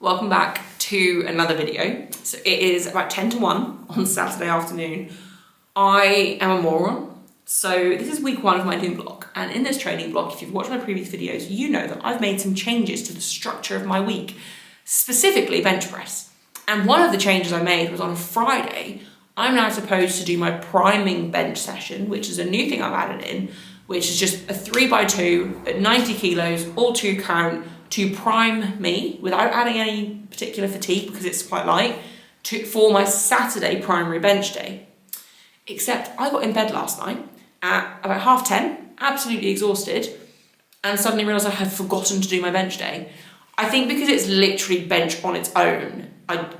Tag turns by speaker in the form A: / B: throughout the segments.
A: Welcome back to another video. So it is about 10 to 1 on Saturday afternoon. I am a moron. So this is week 1 of my new blog, and in this training blog, if you've watched my previous videos, you know that I've made some changes to the structure of my week, specifically bench press. And one of the changes I made was on Friday, I'm now supposed to do my priming bench session, which is a new thing I've added in, which is just a 3x2 at 90 kilos, all 2 count, to prime me without adding any particular fatigue because it's quite light, for my Saturday primary bench day. Except I got in bed last night at about 10:30, absolutely exhausted, and suddenly realised I had forgotten to do my bench day. I think because it's literally bench on its own,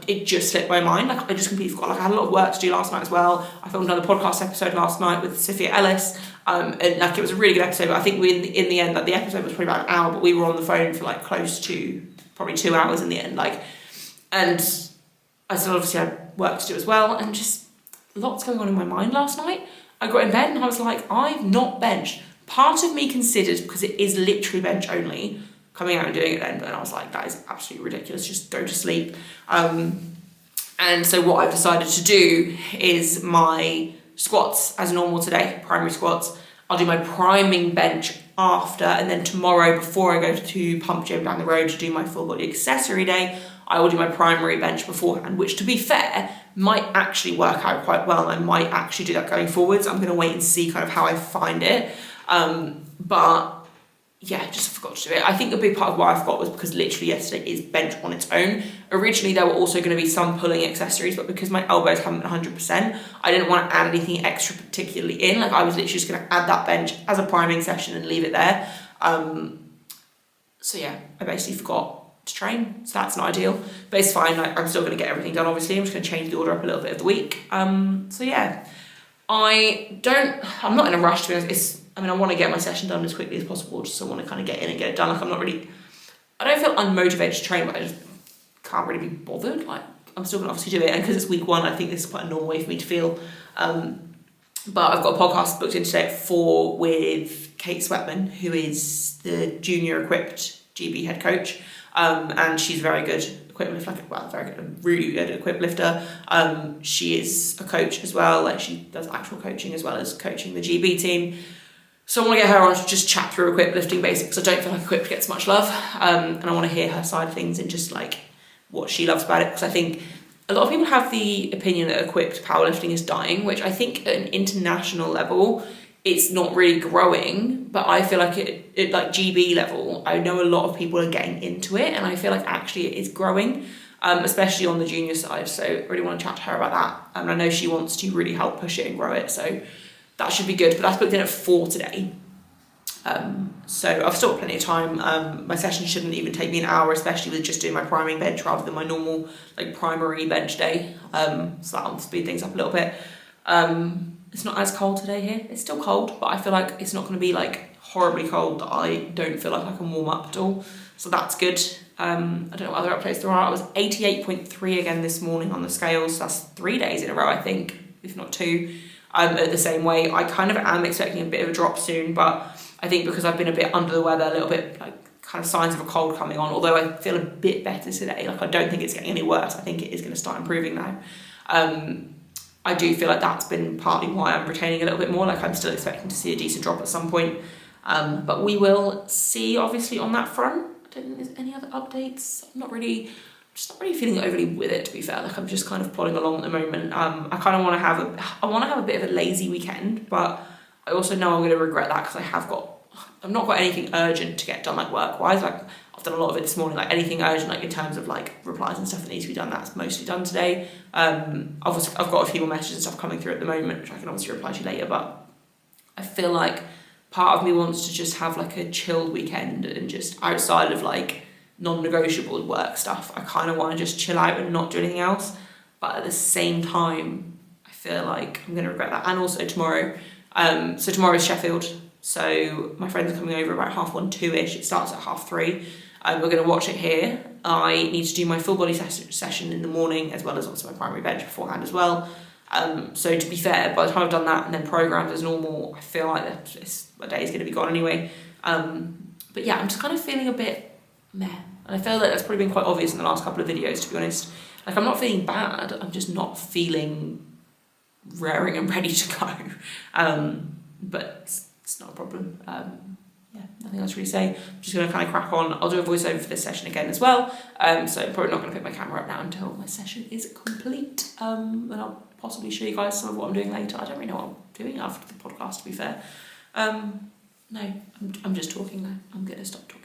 A: it just slipped my mind. I just completely forgot. I had a lot of work to do last night as well. I filmed another podcast episode last night with Sophia Ellis, and it was a really good episode. But I think in the end, the episode was probably about an hour, but we were on the phone for close to probably 2 hours in the end. And I still obviously had work to do as well, and just lots going on in my mind last night. I got in bed and I was like, I've not benched. Part of me considered, because it is literally bench only, coming out and doing it then, but I was like, that is absolutely ridiculous, just go to sleep. And so what I've decided to do is my squats as normal today, primary squats. I'll do my priming bench after, and then tomorrow before I go to pump gym down the road to do my full body accessory day, I will do my primary bench beforehand, which to be fair, might actually work out quite well, and I might actually do that going forwards. I'm gonna wait and see kind of how I find it. But yeah, just forgot to do it. I think a big part of why I forgot was because literally yesterday is bench on its own. Originally, there were also going to be some pulling accessories, but because my elbows haven't been 100%, I didn't want to add anything extra particularly in. I was literally just going to add that bench as a priming session and leave it there. So yeah, I basically forgot to train, so that's not ideal, but it's fine. I'm still going to get everything done, obviously. I'm just going to change the order up a little bit of the week. So yeah, I'm not in a rush, to be honest. I want to get my session done as quickly as possible, just so I want to kind of get in and get it done. I don't feel unmotivated to train, but I just can't really be bothered. I'm still going to obviously do it, and because it's week 1, I think this is quite a normal way for me to feel. But I've got a podcast booked in today at 4 with Kate Sweatman, who is the junior equipped GB head coach, and she's very good equipped lifter, really good equipped lifter. She is a coach as well, she does actual coaching as well as coaching the GB team. So I want to get her on to just chat through equipped lifting basics. I don't feel like equipped gets much love, and I want to hear her side of things and just what she loves about it, because I think a lot of people have the opinion that equipped powerlifting is dying, which I think at an international level it's not really growing, but I feel like it GB level, I know a lot of people are getting into it, and I feel like actually it is growing, especially on the junior side. So I really want to chat to her about that, and I know she wants to really help push it and grow it, so that should be good. But that's booked in at 4 today. So I've still got plenty of time. My session shouldn't even take me an hour, especially with just doing my priming bench rather than my normal primary bench day. So that'll speed things up a little bit. It's not as cold today here. It's still cold, but I feel like it's not going to be horribly cold that I don't feel like I can warm up at all. So that's good. I don't know what other updates there are. I was 88.3 again this morning on the scales. So that's 3 days in a row, I think, if not 2. At the same way. I kind of am expecting a bit of a drop soon, but I think because I've been a bit under the weather, a little bit kind of signs of a cold coming on, although I feel a bit better today. I don't think it's getting any worse. I think it is going to start improving now. I do feel like that's been partly why I'm retaining a little bit more. I'm still expecting to see a decent drop at some point, but we will see obviously on that front. I don't think there's any other updates. I'm just not really feeling overly with it, to be fair. I'm just kind of plodding along at the moment. I kind of want to have a bit of a lazy weekend, but I also know I'm going to regret that because I've not got anything urgent to get done work-wise. I've done a lot of it this morning. Anything urgent in terms of replies and stuff that needs to be done, that's mostly done today. Obviously I've got a few more messages and stuff coming through at the moment, which I can obviously reply to later, but I feel like part of me wants to just have a chilled weekend, and just outside of non-negotiable work stuff, I kind of want to just chill out and not do anything else. But at the same time, I feel like I'm going to regret that. And also tomorrow, so tomorrow is Sheffield, so my friends are coming over about 1:30, 2ish. It starts at 3:30. We're going to watch it here. I need to do my full body session in the morning, as well as also my primary bench beforehand as well. So to be fair, by the time I've done that and then programmed as normal, I feel like my day is going to be gone anyway. But yeah, I'm just kind of feeling a bit meh And I feel like that's probably been quite obvious in the last couple of videos, to be honest. Like, I'm not feeling bad, I'm just not feeling raring and ready to go. But it's not a problem. Yeah, nothing else to really say. I'm just going to kind of crack on. I'll do a voiceover for this session again as well. So I'm probably not going to pick my camera up now until my session is complete. And I'll possibly show you guys some of what I'm doing later. I don't really know what I'm doing after the podcast, to be fair. No, I'm just talking now. I'm going to stop talking.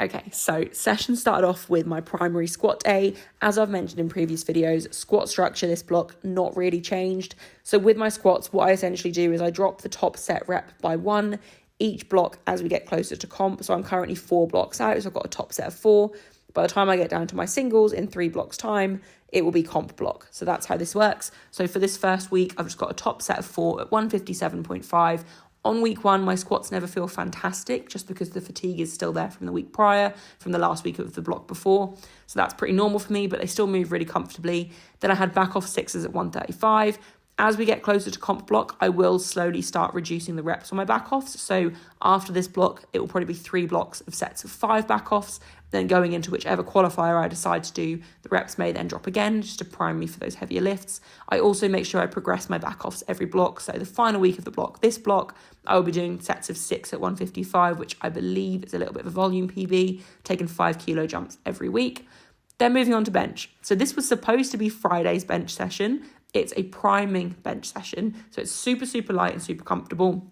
A: Okay, so session started off with my primary squat day. As I've mentioned in previous videos, squat structure this block not really changed. So with my squats, what I essentially do is I drop the top set rep by 1 each block as we get closer to comp. So I'm currently 4 blocks out, so I've got a top set of 4. By the time I get down to my singles in 3 blocks time, it will be comp block. So that's how this works. So for this first week, I've just got a top set of 4 at 157.5. On week 1, my squats never feel fantastic just because the fatigue is still there from the week prior, from the last week of the block before. So that's pretty normal for me, but they still move really comfortably. Then I had back off 6s at 135. As we get closer to comp block, I will slowly start reducing the reps on my back offs. So after this block, it will probably be 3 blocks of sets of 5 back offs. Then going into whichever qualifier I decide to do, the reps may then drop again just to prime me for those heavier lifts. I also make sure I progress my back offs every block. So the final week of the block, this block, I will be doing sets of 6 at 155, which I believe is a little bit of a volume PB, taking 5 kilo jumps every week. Then moving on to bench. So this was supposed to be Friday's bench session. It's a priming bench session. So it's super, super light and super comfortable.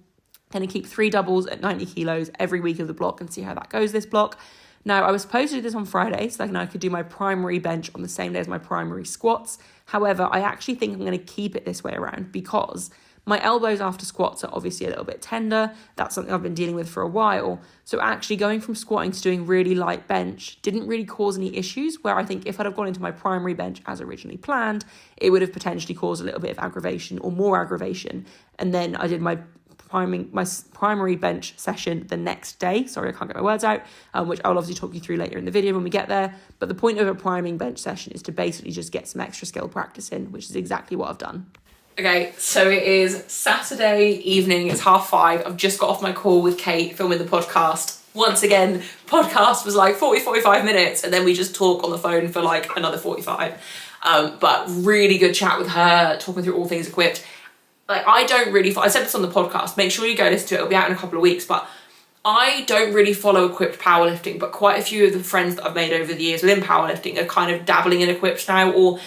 A: Going to keep 3 doubles at 90 kilos every week of the block and see how that goes this block. Now, I was supposed to do this on Friday so I could do my primary bench on the same day as my primary squats. However, I actually think I'm going to keep it this way around because my elbows after squats are obviously a little bit tender. That's something I've been dealing with for a while. So actually going from squatting to doing really light bench didn't really cause any issues, where I think if I'd have gone into my primary bench as originally planned, it would have potentially caused a little bit of aggravation or more aggravation. And then I did my primary bench session the next day. Sorry, I can't get my words out, which I'll obviously talk you through later in the video when we get there. But the point of a priming bench session is to basically just get some extra skill practice in, which is exactly what I've done. Okay, so it is Saturday evening, it's 5:30. I've just got off my call with Kate filming the podcast. Once again, podcast was like 45 minutes and then we just talk on the phone for like another 45. But really good chat with her, talking through all things equipped. Like, I said this on the podcast, make sure you go listen to it, it'll be out in a couple of weeks, but I don't really follow equipped powerlifting, but quite a few of the friends that I've made over the years within powerlifting are kind of dabbling in equipped now, or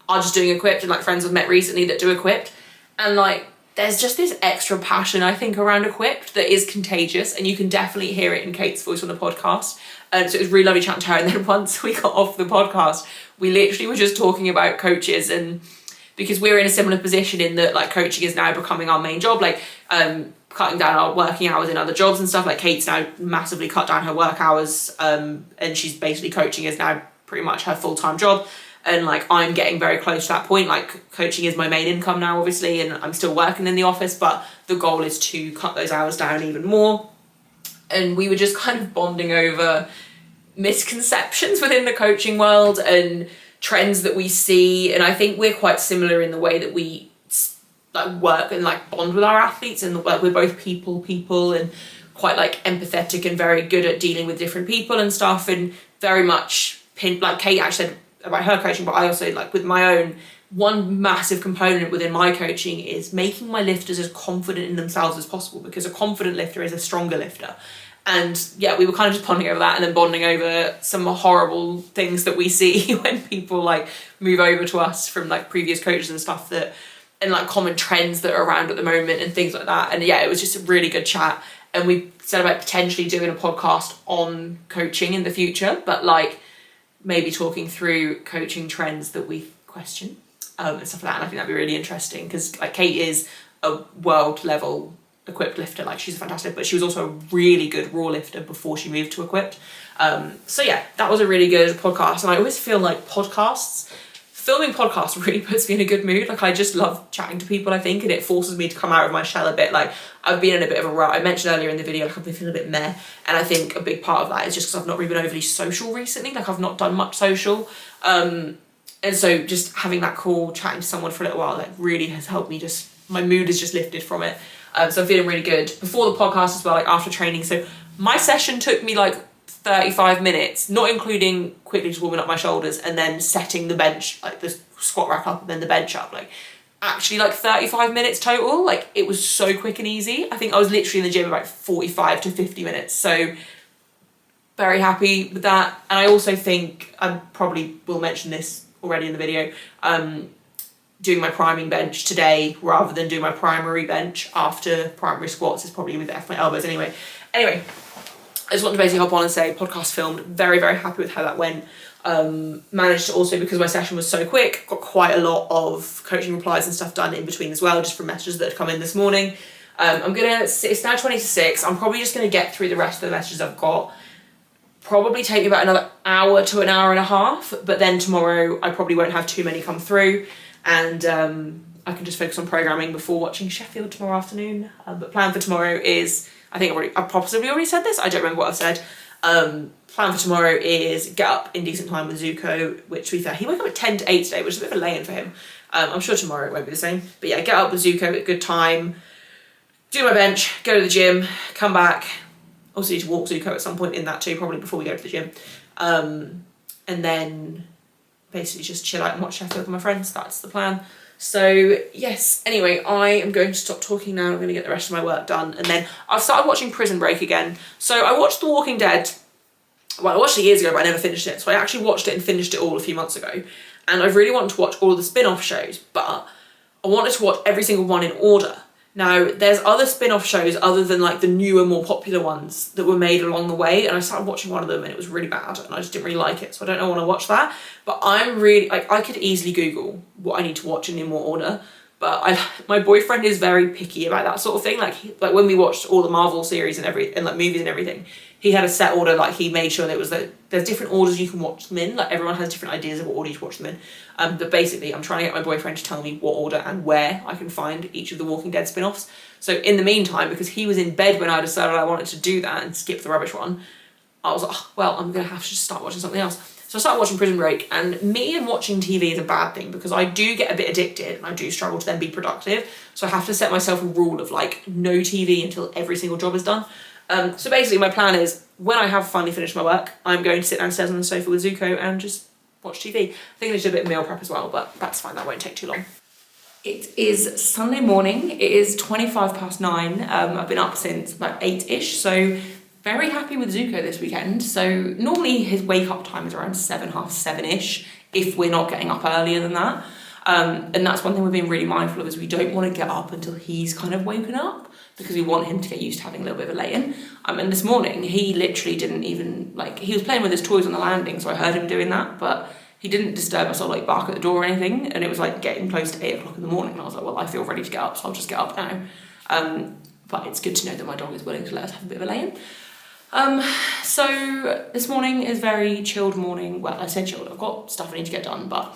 A: are just doing equipped, and like friends I've met recently that do equipped. And like, there's just this extra passion, I think, around equipped that is contagious, and you can definitely hear it in Kate's voice on the podcast. And so it was really lovely chatting to her. And then once we got off the podcast, we literally were just talking about coaches, and because we're in a similar position in that like coaching is now becoming our main job, like cutting down our working hours in other jobs and stuff. Like Kate's now massively cut down her work hours, and she's basically coaching is now pretty much her full-time job. And like, I'm getting very close to that point. Like, coaching is my main income now, obviously, and I'm still working in the office, but the goal is to cut those hours down even more. And we were just kind of bonding over misconceptions within the coaching world and trends that we see. And I think we're quite similar in the way that we like work and like bond with our athletes, and like we're both people and quite like empathetic and very good at dealing with different people and stuff, and very much like Kate actually said about her coaching, but I also like with my own, one massive component within my coaching is making my lifters as confident in themselves as possible, because a confident lifter is a stronger lifter. And yeah, we were kind of just bonding over that, and then bonding over some horrible things that we see when people like move over to us from like previous coaches and stuff, that and like common trends that are around at the moment and things like that. And yeah, it was just a really good chat. And we said about potentially doing a podcast on coaching in the future, but like maybe talking through coaching trends that we question and stuff like that. And I think that'd be really interesting, because like Kate is a world level equipped lifter, like she's fantastic, but she was also a really good raw lifter before she moved to equipped. So yeah, that was a really good podcast. And I always feel like filming podcasts really puts me in a good mood. Like, I just love chatting to people, I think, and it forces me to come out of my shell a bit. Like, I've been in a bit of a rut. I mentioned earlier in the video, like, I've been feeling a bit meh, and I think a big part of that is just because I've not really been overly social recently. Like, I've not done much social, and so just having that call, chatting to someone for a little while, like, really has helped me. Just my mood is just lifted from it. So I'm feeling really good before the podcast as well, like after training. So my session took me like 35 minutes, not including quickly just warming up my shoulders and then setting the bench, like the squat rack up and then the bench up, like actually like 35 minutes total. Like it was so quick and easy. I think I was literally in the gym about 45 to 50 minutes. So very happy with that. And I also think, I probably will mention this already in the video, doing my priming bench today rather than doing my primary bench after primary squats is probably going to be better for my elbows anyway. Anyway, I just want to basically hop on and say podcast filmed. Very, very happy with how that went. Managed to also, because my session was so quick, got quite a lot of coaching replies and stuff done in between as well, just from messages that had come in this morning. It's now 20 to 6. I'm probably just going to get through the rest of the messages I've got. Probably take me about another hour to an hour and a half, but then tomorrow I probably won't have too many come through, and I can just focus on programming before watching Sheffield tomorrow afternoon. But plan for tomorrow is, I've possibly already said this, I don't remember what I've said. Plan for tomorrow is get up in decent time with Zuko, which to be fair, he woke up at 10 to 8 today, which is a bit of a lay-in for him. I'm sure tomorrow it won't be the same. But yeah, get up with Zuko at a good time, do my bench, go to the gym, come back. Also need to walk Zuko at some point in that too, probably before we go to the gym. And then basically just chill out and watch Sheffield with my friends. That's the plan. So yes, anyway, I am going to stop talking now. I'm going to get the rest of my work done. And then I've started watching Prison Break again. So I watched The Walking Dead. Well, I watched it years ago, but I never finished it. So I actually watched it and finished it all a few months ago. And I really wanted to watch all of the spin-off shows, but I wanted to watch every single one in order. Now, there's other spin-off shows other than like the newer, more popular ones that were made along the way, and I started watching one of them and it was really bad and I just didn't really like it, so I don't know when I watch that. But I'm really, like, I could easily Google what I need to watch in more order, but my boyfriend is very picky about that sort of thing. Like when we watched all the Marvel series and like movies and everything, he had a set order. Like he made sure that there's different orders you can watch them in. Like everyone has different ideas of what order you should watch them in. But basically, I'm trying to get my boyfriend to tell me what order and where I can find each of the Walking Dead spin-offs. So in the meantime, because he was in bed when I decided I wanted to do that and skip the rubbish one, I was like, oh, well, I'm gonna have to just start watching something else. So I started watching Prison Break, and me and watching TV is a bad thing because I do get a bit addicted and I do struggle to then be productive. So I have to set myself a rule of like no TV until every single job is done. So basically my plan is when I have finally finished my work, I'm going to sit downstairs on the sofa with Zuko and just watch TV. I think I need to do a bit of meal prep as well, but that's fine, that won't take too long. It is Sunday morning, it is 9:25. I've been up since about 8-ish, so very happy with Zuko this weekend. So normally his wake up time is around 7, half 7-ish, if we're not getting up earlier than that. And that's one thing we've been really mindful of, is we don't want to get up until he's kind of woken up, because we want him to get used to having a little bit of a lay-in. And this morning, he literally didn't even, like, he was playing with his toys on the landing, so I heard him doing that, but he didn't disturb us or like bark at the door or anything. And it was like getting close to 8 o'clock in the morning, and I was like, well, I feel ready to get up, so I'll just get up now. But it's good to know that my dog is willing to let us have a bit of a lay-in. So this morning is very chilled morning. Well, I say chilled, I've got stuff I need to get done, but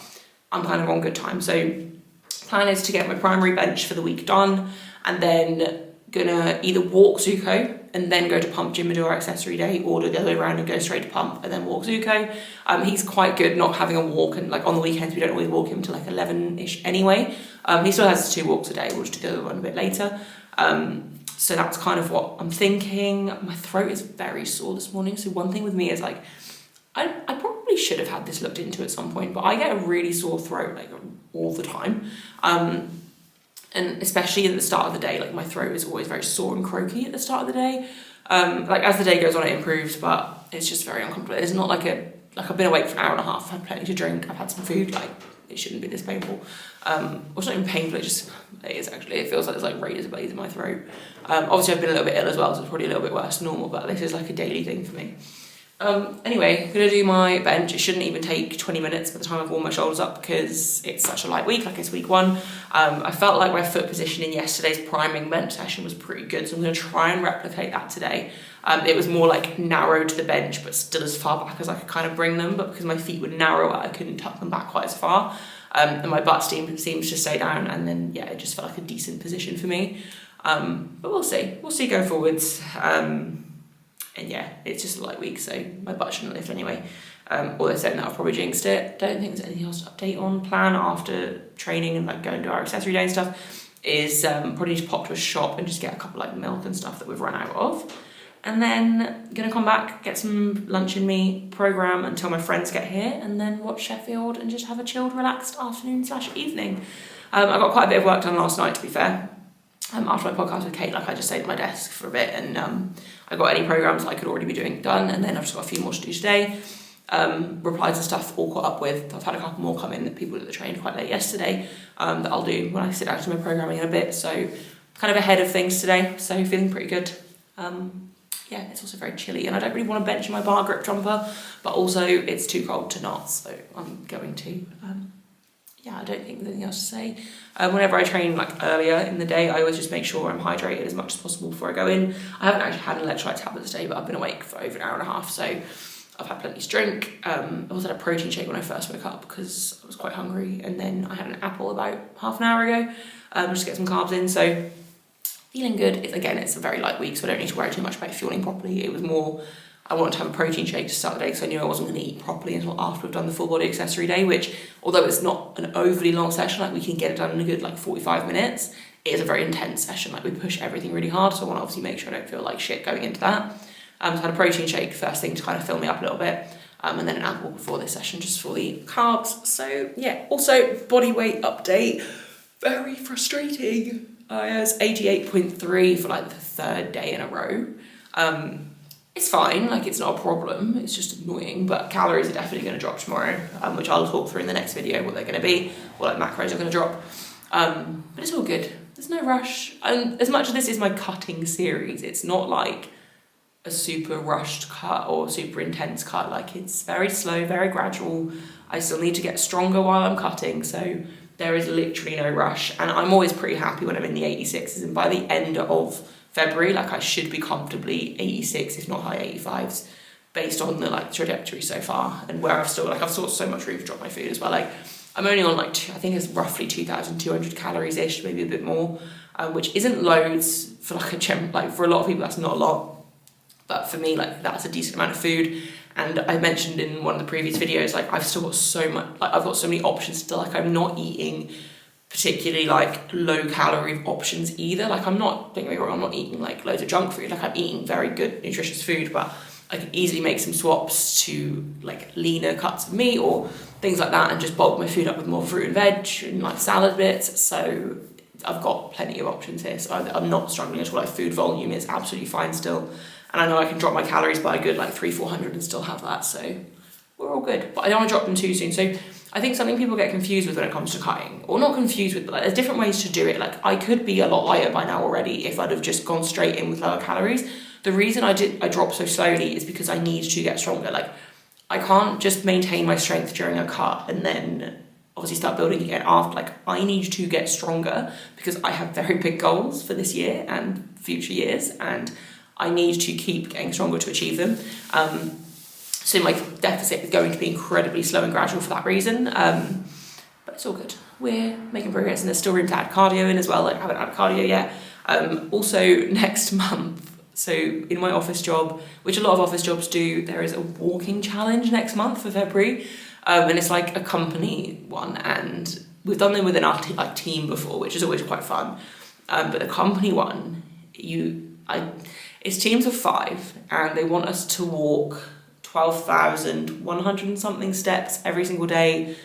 A: I'm kind of on good time. So plan is to get my primary bench for the week done, and then gonna either walk Zuko and then go to pump gym and do our accessory day, or do the other way around and go straight to pump and then walk Zuko. He's quite good not having a walk, and like on the weekends we don't always walk him till like 11-ish anyway. He still has 2 walks a day, we'll just do the other one a bit later. So that's kind of what I'm thinking. My throat is very sore this morning, so one thing with me is like, I probably should have had this looked into at some point, but I get a really sore throat like all the time. And especially at the start of the day, like my throat is always very sore and croaky at the start of the day. Like as the day goes on, it improves, but it's just very uncomfortable. It's not like I've been awake for an hour and a half, I've had plenty to drink, I've had some food, like it shouldn't be this painful. Well, it's not even painful, it is actually. It feels like there's like razor blades in my throat. Obviously I've been a little bit ill as well, so it's probably a little bit worse than normal, but this is like a daily thing for me. Anyway, gonna do my bench. It shouldn't even take 20 minutes by the time I've warmed my shoulders up, because it's such a light week, like it's week 1. I felt like my foot position in yesterday's priming bench session was pretty good, so I'm gonna try and replicate that today. It was more like narrow to the bench, but still as far back as I could kind of bring them, but because my feet were narrower, I couldn't tuck them back quite as far. And my butt seems to stay down, and then yeah, it just felt like a decent position for me. But we'll see going forwards. And yeah, it's just a light week, so my butt shouldn't lift anyway. Although saying that, I've probably jinxed it. Don't think there's anything else to update on. Plan after training and like going to our accessory day and stuff is probably need to pop to a shop and just get a couple like milk and stuff that we've run out of. and then gonna come back, get some lunch in me, program until my friends get here, and then watch Sheffield and just have a chilled, relaxed afternoon/evening. I got quite a bit of work done last night, to be fair. After my podcast with Kate, like I just stayed at my desk for a bit, and I got any programs I could already be doing done, and then I've just got a few more to do today. Replies and stuff all caught up with. I've had a couple more come in, that people that trained quite late yesterday, that I'll do when I sit down to my programming in a bit, so kind of ahead of things today, so feeling pretty good. Yeah, it's also very chilly, and I don't really want to bench in my bar grip jumper, but also it's too cold to not, so I'm going to. Yeah, I don't think there's anything else to say. Whenever I train like earlier in the day, I always just make sure I'm hydrated as much as possible before I go in. I haven't actually had an electrolyte tablet today, but I've been awake for over an hour and a half, so I've had plenty to drink. I also had a protein shake when I first woke up because I was quite hungry, and then I had an apple about half an hour ago, just to get some carbs in, so feeling good. Again, it's a very light week, so I don't need to worry too much about fueling properly. It was more, I wanted to have a protein shake to start the day because I knew I wasn't going to eat properly until after we've done the full body accessory day, which, although it's not an overly long session, like we can get it done in a good like 45 minutes, it is a very intense session. Like we push everything really hard, so I want to obviously make sure I don't feel like shit going into that. So I had a protein shake first thing to kind of fill me up a little bit, and then an apple before this session just for the carbs. So yeah, also body weight update, very frustrating. I was 88.3 for like the third day in a row. It's fine, like it's not a problem, it's just annoying, but calories are definitely going to drop tomorrow, which I'll talk through in the next video, what they're going to be, what like macros are going to drop, but it's all good, there's no rush, and as much as this is my cutting series, it's not like a super rushed cut or super intense cut, like it's very slow, very gradual. I still need to get stronger while I'm cutting, so there is literally no rush, and I'm always pretty happy when I'm in the 86s, and by the end of February, like I should be comfortably 86, if not high 85s, based on the like trajectory so far, and where I've still so much room to drop my food as well. Like I'm only on like I think it's roughly 2,200 calories ish, maybe a bit more, which isn't loads for like a gym. Like for a lot of people, that's not a lot, but for me, like that's a decent amount of food. And I mentioned in one of the previous videos, like I've still got so much, like I've got so many options still. Like I'm not eating particularly like low calorie options either. Like I'm not, don't get me wrong, I'm not eating like loads of junk food. Like I'm eating very good nutritious food, but I can easily make some swaps to like leaner cuts of meat or things like that, and just bulk my food up with more fruit and veg and like salad bits. So I've got plenty of options here, so I'm not struggling at all. Like food volume is absolutely fine still, and I know I can drop my calories by a good like 300-400 and still have that, so we're all good. But I don't want to drop them too soon. So I think something people get confused with when it comes to cutting, or not confused with, but like there's different ways to do it. Like I could be a lot lighter by now already if I'd have just gone straight in with lower calories. The reason I dropped so slowly is because I need to get stronger. Like I can't just maintain my strength during a cut and then obviously start building again after. Like I need to get stronger because I have very big goals for this year and future years, and I need to keep getting stronger to achieve them. So my deficit is going to be incredibly slow and gradual for that reason, but it's all good. We're making progress, and there's still room to add cardio in as well. Like I haven't added cardio yet. Also next month, so in my office job, which a lot of office jobs do, there is a walking challenge next month for February, and it's like a company one, and we've done them within our team before, which is always quite fun. But the company one, it's teams of 5, and they want us to walk 12,100 and something steps every single day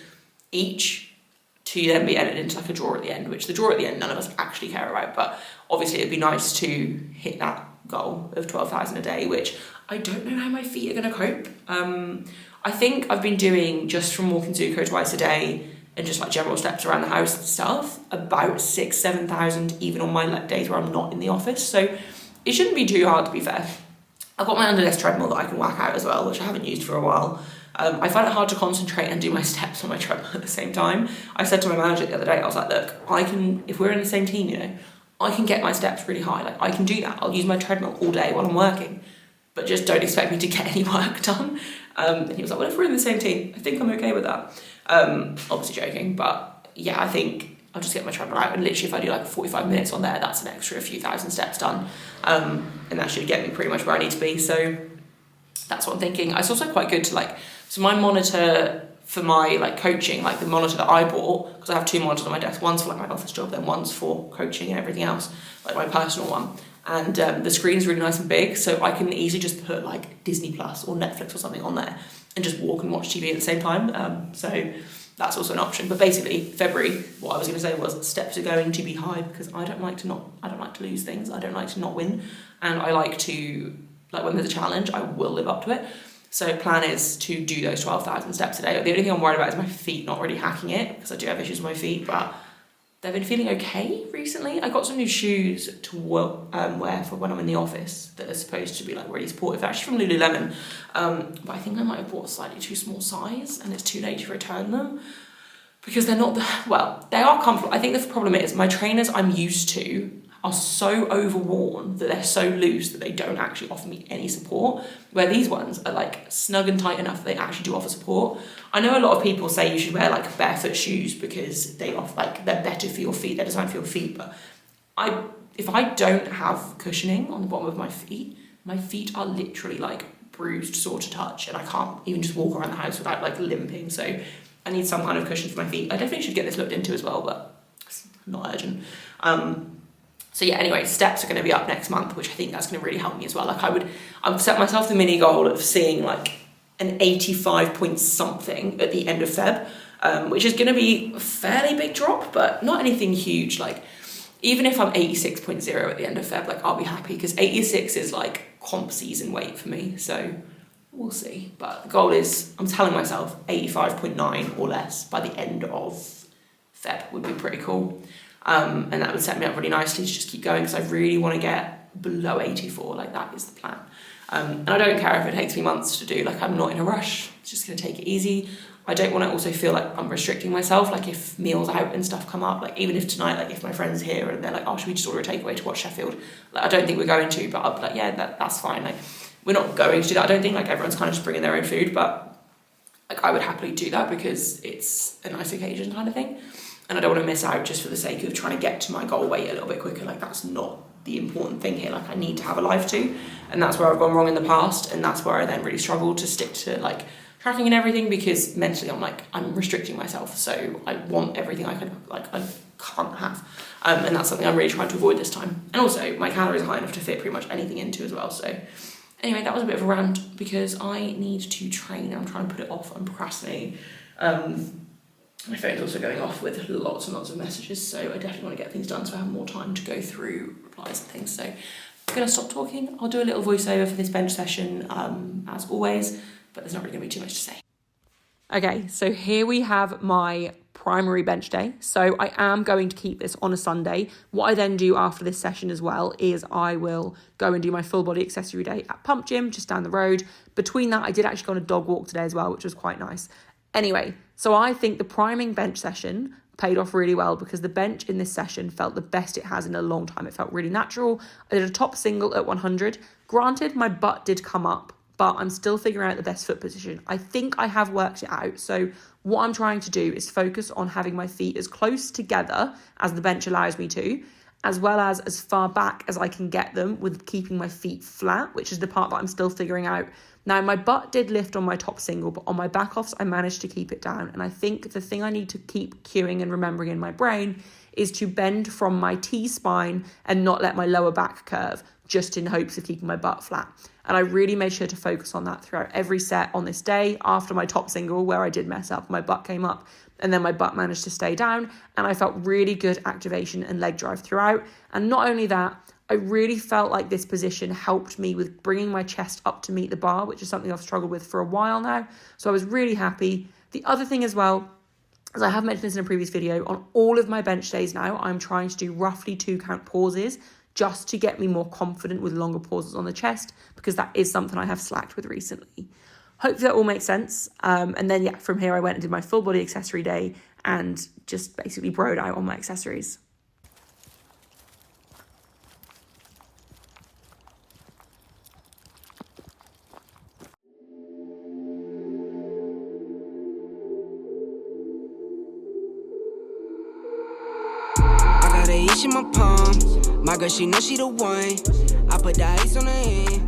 A: each, to then be entered into like a draw at the end, which the draw at the end none of us actually care about, but obviously it'd be nice to hit that goal of 12,000 a day, which I don't know how my feet are going to cope. I think I've been doing, just from walking Zuko twice a day and just like general steps around the house and stuff, about 6,000-7,000 even on my days where I'm not in the office, so it shouldn't be too hard, to be fair. I've got my underdesk treadmill that I can whack out as well, which I haven't used for a while. I find it hard to concentrate and do my steps on my treadmill at the same time. I said to my manager the other day, I was like, look, if we're in the same team, you know, I can get my steps really high. Like I can do that. I'll use my treadmill all day while I'm working, but just don't expect me to get any work done. And he was like, well, if we're in the same team, I think I'm okay with that. Obviously joking, but yeah, I think I'll just get my treadmill out, and literally if I do like 45 minutes on there, that's an extra few thousand steps done. And that should get me pretty much where I need to be. So that's what I'm thinking. It's also quite good to so my monitor for my like coaching, like the monitor that I bought, because I have 2 monitors on my desk, one's for like my office job, then one's for coaching and everything else, like my personal one. and the screen's really nice and big, so I can easily just put like Disney Plus or Netflix or something on there and just walk and watch TV at the same time. So that's also an option. But basically, February, what I was going to say was steps are going to be high because I don't like to lose things. I don't like to not win, and I like to, like, when there's a challenge, I will live up to it. So plan is to do those 12,000 steps a day. The only thing I'm worried about is my feet not really hacking it, because I do have issues with my feet, but they've been feeling okay recently. I got some new shoes to wear for when I'm in the office that are supposed to be like really supportive. They're actually from Lululemon, but I think I might have bought a slightly too small size and it's too late to return them because they're not they are comfortable. I think the problem is my trainers I'm used to are so overworn that they're so loose that they don't actually offer me any support, where these ones are like snug and tight enough that they actually do offer support. I know a lot of people say you should wear like barefoot shoes because they offer, like, they're better for your feet, they're designed for your feet, but if I don't have cushioning on the bottom of my feet are literally like bruised, sore to touch, and I can't even just walk around the house without like limping, so I need some kind of cushion for my feet. I definitely should get this looked into as well, but it's not urgent. So yeah, anyway, steps are going to be up next month, which I think that's going to really help me as well. Like I've set myself the mini goal of seeing like an 85 point something at the end of Feb, which is going to be a fairly big drop, but not anything huge. Like even if I'm 86.0 at the end of Feb, like I'll be happy, because 86 is like comp season weight for me. So we'll see. But the goal is, I'm telling myself 85.9 or less by the end of Feb would be pretty cool. And that would set me up really nicely to just keep going, because I really want to get below 84. Like that is the plan. And I don't care if it takes me months to do. Like I'm not in a rush. It's just going to take it easy. I don't want to also feel like I'm restricting myself. Like if meals out and stuff come up, like even if tonight, like if my friend's here and they're like, oh, should we just order a takeaway to watch Sheffield? Like I don't think we're going to, but I'll be like, yeah, that's fine. Like we're not going to do that. I don't think like everyone's kind of just bringing their own food, but like I would happily do that because it's a nice occasion kind of thing. And I don't want to miss out just for the sake of trying to get to my goal weight a little bit quicker. Like that's not the important thing here. Like I need to have a life too. And that's where I've gone wrong in the past. And that's where I then really struggled to stick to like tracking and everything, because mentally I'm like, I'm restricting myself. So I want everything I can't have. And that's something I'm really trying to avoid this time. And also my calories are high enough to fit pretty much anything into as well. So anyway, that was a bit of a rant because I need to train. I'm trying to put it off. I'm procrastinating. My phone's also going off with lots and lots of messages, so I definitely want to get things done so I have more time to go through replies and things. So I'm going to stop talking. I'll do a little voiceover for this bench session, as always, but there's not really going to be too much to say. Okay, so here we have my primary bench day. So I am going to keep this on a Sunday. What I then do after this session as well is I will go and do my full body accessory day at Pump Gym, just down the road. Between that, I did actually go on a dog walk today as well, which was quite nice. Anyway, so I think the priming bench session paid off really well, because the bench in this session felt the best it has in a long time. It felt really natural. I did a top single at 100. Granted, my butt did come up, but I'm still figuring out the best foot position. I think I have worked it out. So what I'm trying to do is focus on having my feet as close together as the bench allows me to, as well as far back as I can get them with keeping my feet flat, which is the part that I'm still figuring out. Now, my butt did lift on my top single, but on my back offs, I managed to keep it down. And I think the thing I need to keep cueing and remembering in my brain is to bend from my T-spine and not let my lower back curve, just in hopes of keeping my butt flat. And I really made sure to focus on that throughout every set on this day. After my top single, where I did mess up, my butt came up, and then my butt managed to stay down, and I felt really good activation and leg drive throughout. And not only that, I really felt like this position helped me with bringing my chest up to meet the bar, which is something I've struggled with for a while now. So I was really happy. The other thing as well, as I have mentioned this in a previous video, on all of my bench days now, I'm trying to do roughly 2 count pauses, just to get me more confident with longer pauses on the chest, because that is something I have slacked with recently. Hopefully that all makes sense. And then, yeah, from here I went and did my full body accessory day and just basically broed out on my accessories.
B: I got a itch in my palm. My girl, she know she the one. I put the ice on her hand.